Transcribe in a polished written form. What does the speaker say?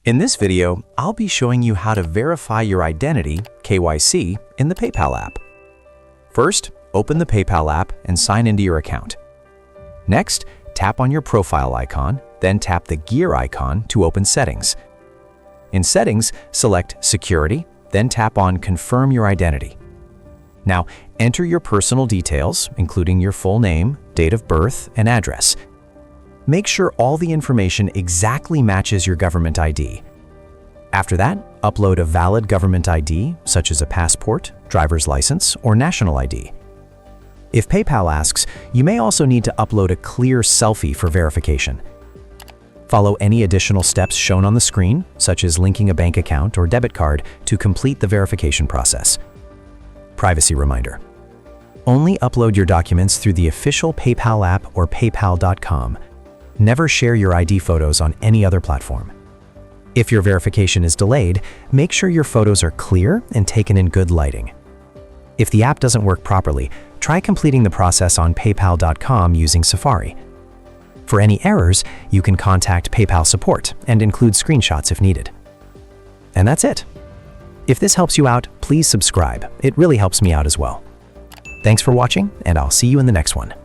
In this video, I'll be showing you how to verify your identity, KYC, in the PayPal app. First, open the PayPal app and sign into your account. Next, tap on your profile icon, then tap the gear icon to open Settings. In Settings, select Security, then tap on Confirm Your Identity. Now, enter your personal details, including your full name, date of birth, and address. Make sure all the information exactly matches your government ID. After that, upload a valid government ID, such as a passport, driver's license, or national ID. If PayPal asks, you may also need to upload a clear selfie for verification. Follow any additional steps shown on the screen, such as linking a bank account or debit card, to complete the verification process. Privacy reminder: only upload your documents through the official PayPal app or paypal.com. Never share your ID photos on any other platform. If your verification is delayed, make sure your photos are clear and taken in good lighting. If the app doesn't work properly, try completing the process on paypal.com using Safari. For any errors, you can contact PayPal support and include screenshots if needed. And that's it. If this helps you out, please subscribe. It really helps me out as well. Thanks for watching, and I'll see you in the next one.